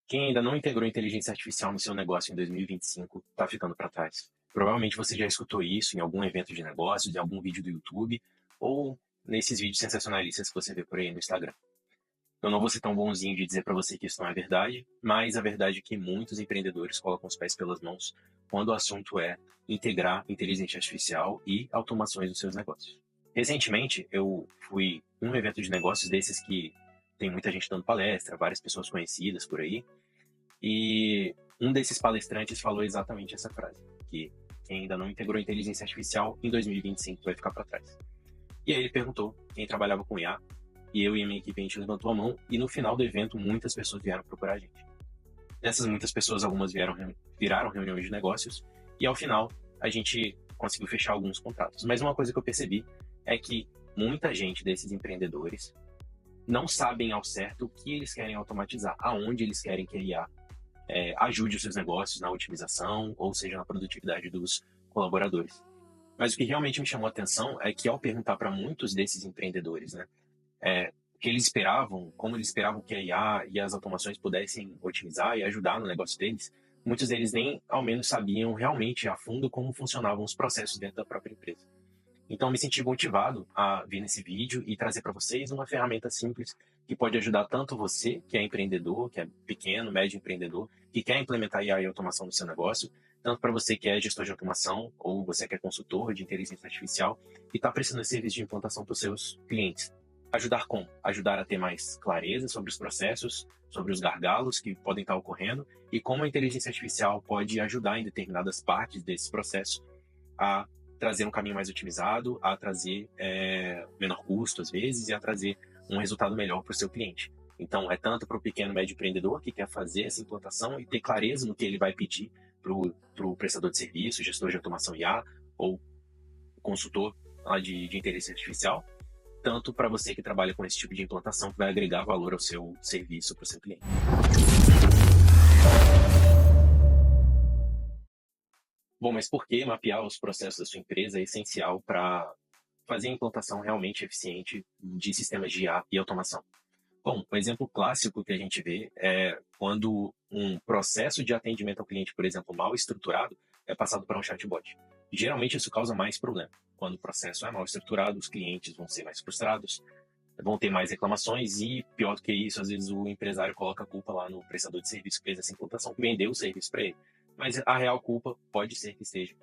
Quem ainda não integrou inteligência artificial no seu negócio em 2025 está ficando para trás. Provavelmente você já escutou isso em algum evento de negócios, em algum vídeo do YouTube ou nesses vídeos sensacionalistas que você vê por aí no Instagram. Eu não vou ser tão bonzinho de dizer para você que isso não é verdade, mas a verdade é que muitos empreendedores colocam os pés pelas mãos quando o assunto é integrar inteligência artificial e automações nos seus negócios. Recentemente, eu fui em um evento de negócios desses que tem muita gente dando palestra, várias pessoas conhecidas por aí, e um desses palestrantes falou exatamente essa frase, que quem ainda não integrou inteligência artificial em 2025 vai ficar para trás. E aí ele perguntou quem trabalhava com IA, e eu e a minha equipe a gente levantou a mão, e no final do evento muitas pessoas vieram procurar a gente. Dessas muitas pessoas, algumas viraram reuniões de negócios, e ao final a gente conseguiu fechar alguns contratos. Mas uma coisa que eu percebi é que muita gente desses empreendedores não sabem ao certo o que eles querem automatizar, aonde eles querem que a IA ajude os seus negócios na otimização, ou seja, na produtividade dos colaboradores. Mas o que realmente me chamou a atenção é que ao perguntar para muitos desses empreendedores, né, o que eles esperavam, como eles esperavam que a IA e as automações pudessem otimizar e ajudar no negócio deles, muitos deles nem ao menos sabiam realmente a fundo como funcionavam os processos dentro da própria empresa. Então, me senti motivado a vir nesse vídeo e trazer para vocês uma ferramenta simples que pode ajudar tanto você, que é empreendedor, que é pequeno, médio empreendedor, que quer implementar IA e automação no seu negócio, tanto para você que é gestor de automação ou você que é consultor de inteligência artificial e está precisando de serviço de implantação para os seus clientes. Ajudar como? Ajudar a ter mais clareza sobre os processos, sobre os gargalos que podem estar ocorrendo e como a inteligência artificial pode ajudar em determinadas partes desse processo a trazer um caminho mais otimizado, a trazer menor custo às vezes e a trazer um resultado melhor para o seu cliente. Então, é tanto para o pequeno e médio empreendedor que quer fazer essa implantação e ter clareza no que ele vai pedir para o prestador de serviço, gestor de automação IA ou consultor lá de inteligência artificial, tanto para você que trabalha com esse tipo de implantação que vai agregar valor ao seu serviço para o seu cliente. Bom, mas por que mapear os processos da sua empresa é essencial para fazer a implantação realmente eficiente de sistemas de IA e automação? Bom, um exemplo clássico que a gente vê é quando um processo de atendimento ao cliente, por exemplo, mal estruturado, é passado para um chatbot. Geralmente isso causa mais problema. Quando o processo é mal estruturado, os clientes vão ser mais frustrados, vão ter mais reclamações e, pior do que isso, às vezes o empresário coloca a culpa lá no prestador de serviço que fez essa implantação, que vendeu o serviço para ele. Mas a real culpa pode ser que esteja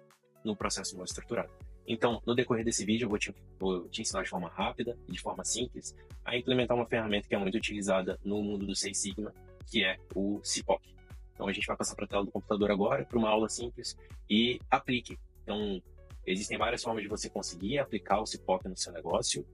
no processo mal estruturado. Então, no decorrer desse vídeo, eu vou te ensinar de forma rápida e de forma simples a implementar uma ferramenta que é muito utilizada no mundo do Six Sigma, que é o CIPOC. Então, a gente vai passar para a tela do computador agora, para uma aula simples, e aplique. Então, existem várias formas de você conseguir aplicar o CIPOC no seu negócio,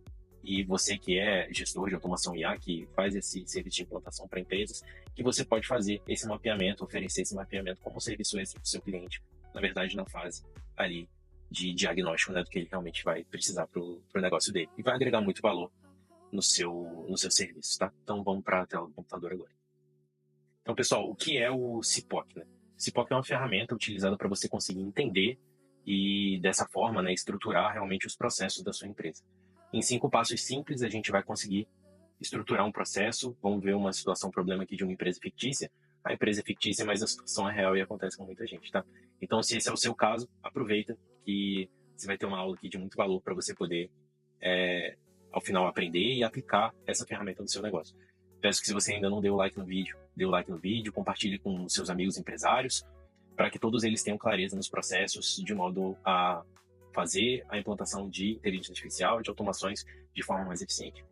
e você que é gestor de automação IA, que faz esse serviço de implantação para empresas, que você pode fazer esse mapeamento, oferecer esse mapeamento como serviço extra para o seu cliente, na verdade, na fase ali de diagnóstico, né, do que ele realmente vai precisar para o negócio dele. E vai agregar muito valor no seu serviço, tá? Então vamos para a tela do computador agora. Então, pessoal, o que é o CIPOC, né? O CIPOC é uma ferramenta utilizada para você conseguir entender e, dessa forma, né, estruturar realmente os processos da sua empresa. Em 5 passos simples, a gente vai conseguir estruturar um processo. Vamos ver uma situação, problema aqui de uma empresa fictícia. A empresa é fictícia, mas a situação é real e acontece com muita gente, tá? Então, se esse é o seu caso, aproveita que você vai ter uma aula aqui de muito valor para você poder, ao final, aprender e aplicar essa ferramenta no seu negócio. Peço que, se você ainda não deu like no vídeo, dê o like no vídeo, compartilhe com seus amigos empresários, para que todos eles tenham clareza nos processos, de modo a fazer a implantação de inteligência artificial, de automações, de forma mais eficiente.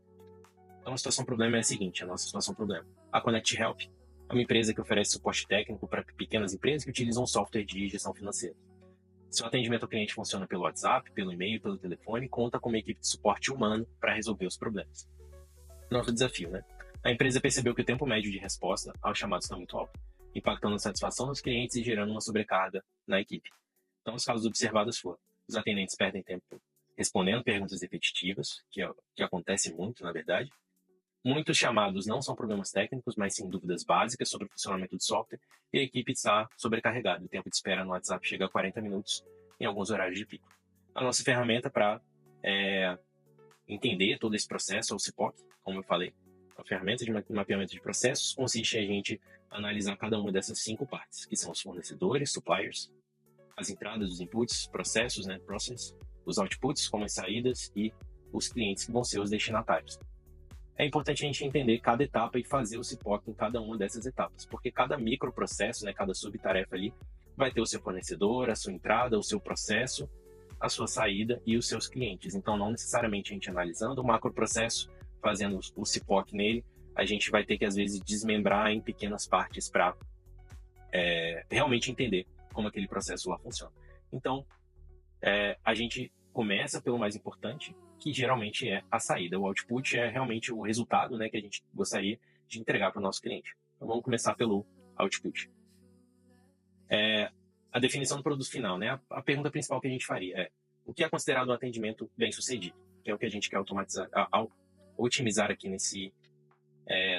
Então, a situação problema é a seguinte, a nossa situação problema. A Connect Help é uma empresa que oferece suporte técnico para pequenas empresas que utilizam um software de gestão financeira. Seu atendimento ao cliente funciona pelo WhatsApp, pelo e-mail, pelo telefone e conta com uma equipe de suporte humano para resolver os problemas. Nosso desafio, né? A empresa percebeu que o tempo médio de resposta aos chamados está muito alto, impactando a satisfação dos clientes e gerando uma sobrecarga na equipe. Então, os casos observados foram: os atendentes perdem tempo respondendo perguntas repetitivas, que acontece muito, na verdade. Muitos chamados não são problemas técnicos, mas sim dúvidas básicas sobre o funcionamento do software, e a equipe está sobrecarregada. O tempo de espera no WhatsApp chega a 40 minutos em alguns horários de pico. A nossa ferramenta para entender todo esse processo, é o CIPOC, como eu falei. A ferramenta de mapeamento de processos consiste em a gente analisar cada uma dessas 5 partes, que são os fornecedores, suppliers, as entradas, os inputs, processos, né, process, os outputs, como as saídas, e os clientes que vão ser os destinatários. É importante a gente entender cada etapa e fazer o CIPOC em cada uma dessas etapas, porque cada microprocesso, né, cada subtarefa ali, vai ter o seu fornecedor, a sua entrada, o seu processo, a sua saída e os seus clientes. Então, não necessariamente a gente analisando o macroprocesso, fazendo o CIPOC nele, a gente vai ter que, às vezes, desmembrar em pequenas partes para realmente entender como aquele processo lá funciona. Então, a gente começa pelo mais importante, que geralmente é a saída. O output é realmente o resultado, né, que a gente gostaria de entregar para o nosso cliente. Então, vamos começar pelo output. A definição do produto final, né? A pergunta principal que a gente faria é: o que é considerado um atendimento bem-sucedido? Que é o que a gente quer automatizar, otimizar aqui nesse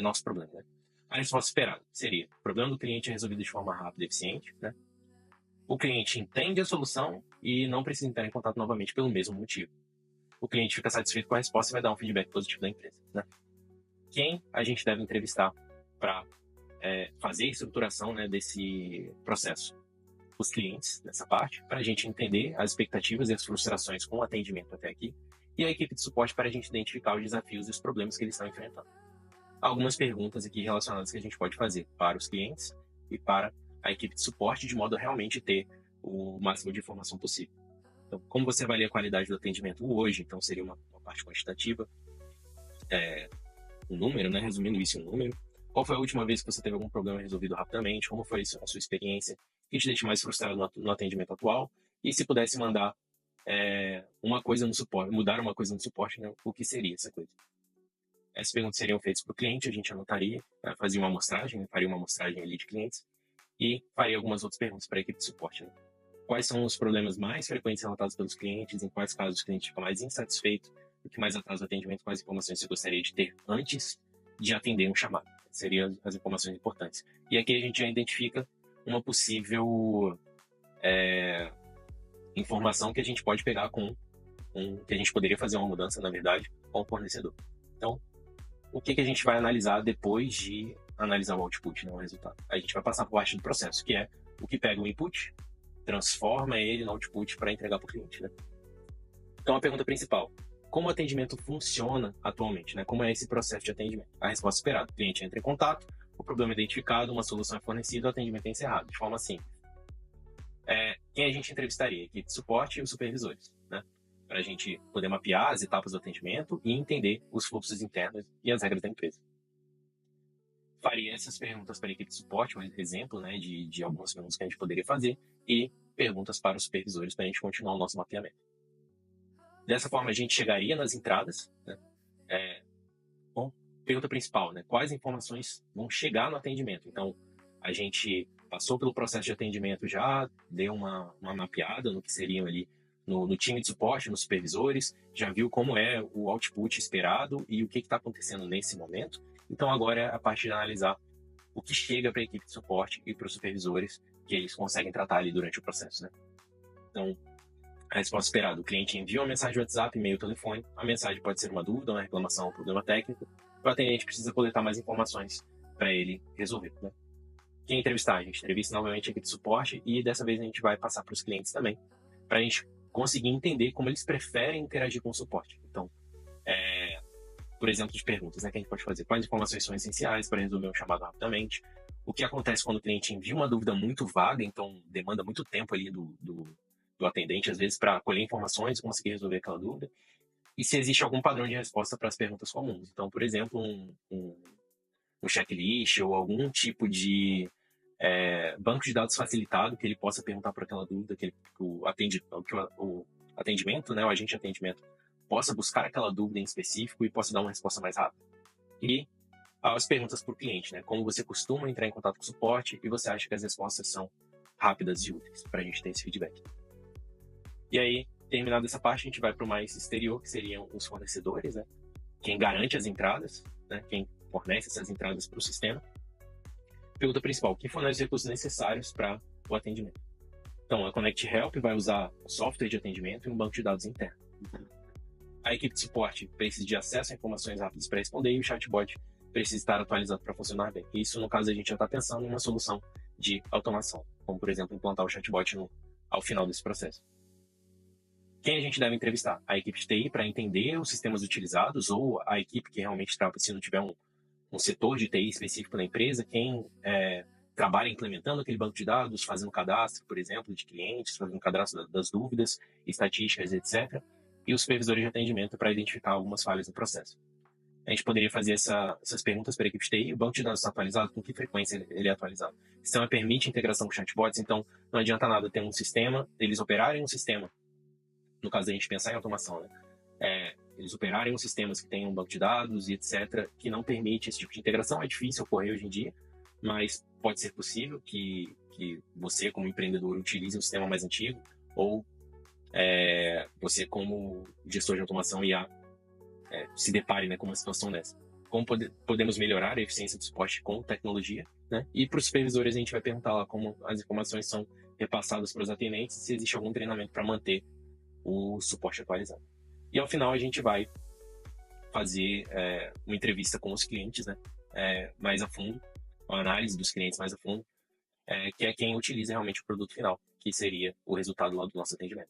nosso problema, né? A resposta esperada seria: o problema do cliente é resolvido de forma rápida e eficiente, né? O cliente entende a solução e não precisa entrar em contato novamente pelo mesmo motivo. O cliente fica satisfeito com a resposta e vai dar um feedback positivo da empresa, né? Quem a gente deve entrevistar para fazer a estruturação, né, desse processo? Os clientes, nessa parte, para a gente entender as expectativas e as frustrações com o atendimento até aqui, e a equipe de suporte para a gente identificar os desafios e os problemas que eles estão enfrentando. Algumas perguntas aqui relacionadas que a gente pode fazer para os clientes e para a equipe de suporte, de modo a realmente ter o máximo de informação possível. Então, como você avalia a qualidade do atendimento hoje? Então, seria uma parte quantitativa, um número, né? Resumindo isso em um número. Qual foi a última vez que você teve algum problema resolvido rapidamente? Como foi a sua experiência? O que te deixa mais frustrado no atendimento atual? E se pudesse mandar uma coisa no suporte, mudar uma coisa no suporte, né? O que seria essa coisa? Essas perguntas seriam feitas para o cliente, a gente anotaria, fazia uma amostragem, faria uma amostragem ali de clientes e faria algumas outras perguntas para a equipe de suporte, né? Quais são os problemas mais frequentes relatados pelos clientes? Em quais casos o cliente fica mais insatisfeito? O que mais atrasa o atendimento? Quais informações você gostaria de ter antes de atender um chamado? Seriam as informações importantes. E aqui a gente já identifica uma possível informação que a gente pode pegar que a gente poderia fazer uma mudança, na verdade, com o fornecedor. Então, o que a gente vai analisar depois de analisar o output, né, o resultado? A gente vai passar por parte do processo, que é o que pega o input, transforma ele no output para entregar para o cliente, né? Então, a pergunta principal: como o atendimento funciona atualmente, né? Como é esse processo de atendimento? A resposta esperada: o cliente entra em contato, o problema é identificado, uma solução é fornecida, o atendimento é encerrado, de forma simples. Quem a gente entrevistaria? A equipe de suporte e os supervisores, né? Para a gente poder mapear as etapas do atendimento e entender os fluxos internos e as regras da empresa. Faria essas perguntas para a equipe de suporte, um exemplo, né, de algumas perguntas que a gente poderia fazer, e perguntas para os supervisores para a gente continuar o nosso mapeamento. Dessa forma, a gente chegaria nas entradas, né? Bom, pergunta principal, né? Quais informações vão chegar no atendimento? Então, a gente passou pelo processo de atendimento já, deu uma mapeada no que seriam ali no time de suporte, nos supervisores, já viu como é o output esperado e o que está acontecendo nesse momento. Então, agora é a parte de analisar o que chega para a equipe de suporte e para os supervisores, que eles conseguem tratar ali durante o processo, né? Então, a resposta esperada: o cliente envia uma mensagem de WhatsApp, e-mail, telefone. A mensagem pode ser uma dúvida, uma reclamação, um problema técnico. O atendente precisa coletar mais informações para ele resolver, né? Quem entrevistar? A gente entrevista novamente a equipe de suporte e dessa vez a gente vai passar para os clientes também, para a gente conseguir entender como eles preferem interagir com o suporte. Então, por exemplo, de perguntas, né, que a gente pode fazer: quais informações são essenciais para resolver um chamado rapidamente? O que acontece quando o cliente envia uma dúvida muito vaga, então demanda muito tempo ali do atendente, às vezes, para colher informações e conseguir resolver aquela dúvida? E se existe algum padrão de resposta para as perguntas comuns. Então, por exemplo, um checklist ou algum tipo de banco de dados facilitado que ele possa perguntar por aquela dúvida, que o atendimento, né, o agente de atendimento, possa buscar aquela dúvida em específico e possa dar uma resposta mais rápida. E as perguntas para o cliente, né? Como você costuma entrar em contato com o suporte e você acha que as respostas são rápidas e úteis para a gente ter esse feedback. E aí, terminada essa parte, a gente vai para o mais exterior, que seriam os fornecedores, né? Quem garante as entradas, né? Quem fornece essas entradas para o sistema. Pergunta principal: quem fornece os recursos necessários para o atendimento? Então, a Connect Help vai usar um software de atendimento e um banco de dados interno. A equipe de suporte precisa de acesso a informações rápidas para responder e o chatbot precisa estar atualizado para funcionar bem. Isso, no caso, a gente já está pensando em uma solução de automação, como, por exemplo, implantar o chatbot ao final desse processo. Quem a gente deve entrevistar? A equipe de TI para entender os sistemas utilizados, ou a equipe que realmente trabalha, se não tiver um setor de TI específico na empresa, quem trabalha implementando aquele banco de dados, fazendo cadastro, por exemplo, de clientes, fazendo cadastro das dúvidas, estatísticas, etc. E os supervisores de atendimento para identificar algumas falhas no processo. A gente poderia fazer essas perguntas para a equipe de TI. O banco de dados está atualizado? Com que frequência ele é atualizado? O sistema permite integração com chatbots, então não adianta nada ter um sistema, eles operarem um sistema, no caso da gente pensar em automação, né? Eles operarem os sistemas que tenham um banco de dados e etc., que não permite esse tipo de integração. É difícil ocorrer hoje em dia, mas pode ser possível que você, como empreendedor, utilize um sistema mais antigo, ou você, como gestor de automação IA, se depare, né, com uma situação dessa. Como podemos melhorar a eficiência do suporte com tecnologia, né? E para os supervisores a gente vai perguntar lá como as informações são repassadas para os atendentes, se existe algum treinamento para manter o suporte atualizado. E ao final a gente vai fazer uma entrevista com os clientes, né, mais a fundo, uma análise dos clientes mais a fundo, que é quem utiliza realmente o produto final, que seria o resultado lá do nosso atendimento.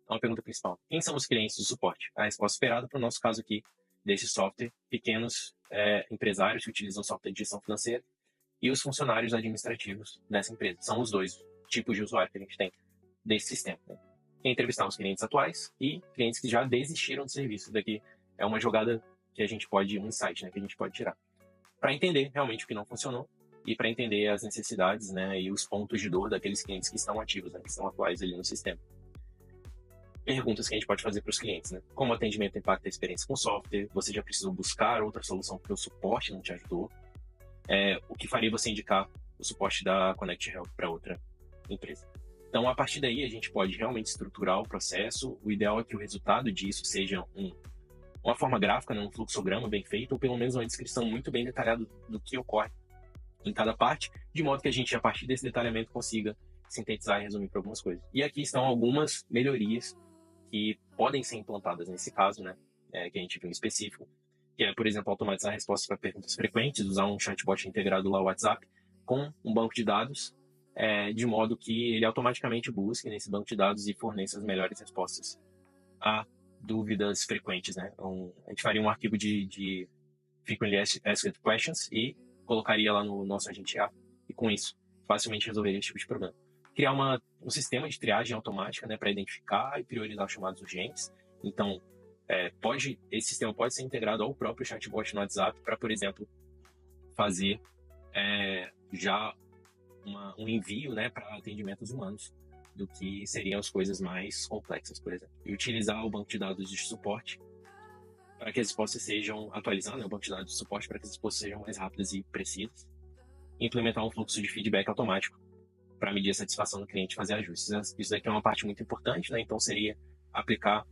Então, a pergunta principal: quem são os clientes do suporte? A resposta esperada para o nosso caso aqui, desse software: pequenos empresários que utilizam software de gestão financeira e os funcionários administrativos dessa empresa. São os dois tipos de usuário que a gente tem desse sistema, né? Entrevistar os clientes atuais e clientes que já desistiram do serviço. Daqui é uma jogada que a gente pode, um insight, né, que a gente pode tirar, para entender realmente o que não funcionou e para entender as necessidades, né, e os pontos de dor daqueles clientes que estão ativos, né, que estão atuais ali no sistema. Perguntas que a gente pode fazer para os clientes, né? Como o atendimento impacta a experiência com o software? Você já precisou buscar outra solução porque o suporte não te ajudou? O que faria você indicar o suporte da Connect Health para outra empresa? Então, a partir daí, a gente pode realmente estruturar o processo. O ideal é que o resultado disso seja uma forma gráfica, né, um fluxograma bem feito, ou pelo menos uma descrição muito bem detalhada do que ocorre em cada parte, de modo que a gente, a partir desse detalhamento, consiga sintetizar e resumir para algumas coisas. E aqui estão algumas melhorias que podem ser implantadas nesse caso, né, que a gente viu em específico, que é, por exemplo, automatizar respostas para perguntas frequentes, usar um chatbot integrado lá ao WhatsApp com um banco de dados, de modo que ele automaticamente busque nesse banco de dados e forneça as melhores respostas a dúvidas frequentes, né? Então, a gente faria um arquivo de frequently asked questions e colocaria lá no nosso agente A, e com isso facilmente resolveria esse tipo de problema. Criar um sistema de triagem automática, né, para identificar e priorizar os chamados urgentes. Então, esse sistema pode ser integrado ao próprio chatbot no WhatsApp para, por exemplo, fazer já um envio, né, para atendimentos humanos, do que seriam as coisas mais complexas, por exemplo. E utilizar o banco de dados de suporte para que as respostas sejam atualizadas, né, o banco de dados de suporte para que as respostas sejam mais rápidas e precisas. E implementar um fluxo de feedback automático para medir a satisfação do cliente e fazer ajustes. Isso daqui é uma parte muito importante, né? Então seria aplicar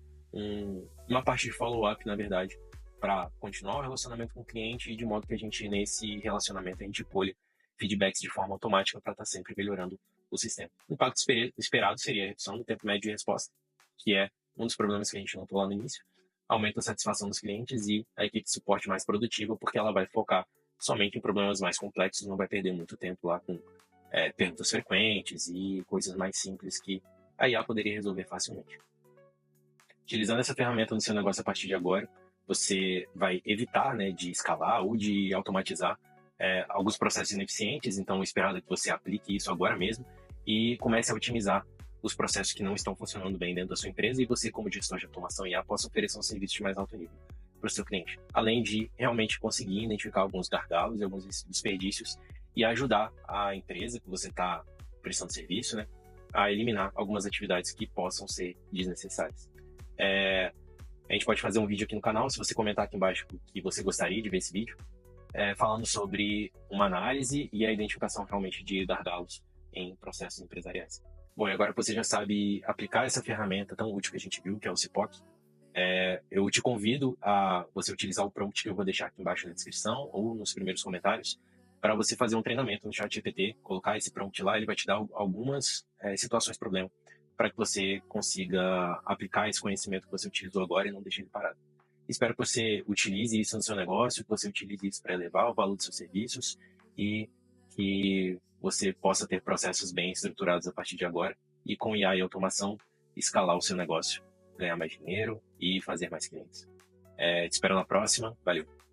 uma parte de follow-up, na verdade, para continuar o relacionamento com o cliente, e de modo que a gente, nesse relacionamento, a gente colhe feedbacks de forma automática para estar sempre melhorando o sistema. O impacto esperado seria a redução do tempo médio de resposta, que é um dos problemas que a gente notou lá no início. Aumenta a satisfação dos clientes e a equipe de suporte mais produtiva, porque ela vai focar somente em problemas mais complexos, não vai perder muito tempo lá com perguntas frequentes e coisas mais simples que a IA poderia resolver facilmente. Utilizando essa ferramenta no seu negócio a partir de agora, você vai evitar, né, de escalar ou de automatizar alguns processos ineficientes. Então, o esperado é que você aplique isso agora mesmo e comece a otimizar os processos que não estão funcionando bem dentro da sua empresa, e você, como gestor de automação IA, possa oferecer um serviço de mais alto nível para o seu cliente, além de realmente conseguir identificar alguns gargalos e alguns desperdícios e ajudar a empresa que você está prestando serviço, né, a eliminar algumas atividades que possam ser desnecessárias. A gente pode fazer um vídeo aqui no canal, se você comentar aqui embaixo que você gostaria de ver esse vídeo, falando sobre uma análise e a identificação realmente de gargalos em processos empresariais. Bom, e agora que você já sabe aplicar essa ferramenta tão útil que a gente viu, que é o CIPOC, eu te convido a você utilizar o prompt que eu vou deixar aqui embaixo na descrição ou nos primeiros comentários, para você fazer um treinamento no ChatGPT, colocar esse prompt lá, ele vai te dar algumas situações problema, para que você consiga aplicar esse conhecimento que você utilizou agora e não deixe ele parado. Espero que você utilize isso no seu negócio, que você utilize isso para elevar o valor dos seus serviços e que você possa ter processos bem estruturados a partir de agora e com IA e automação escalar o seu negócio, ganhar mais dinheiro e fazer mais clientes. Te espero na próxima. Valeu!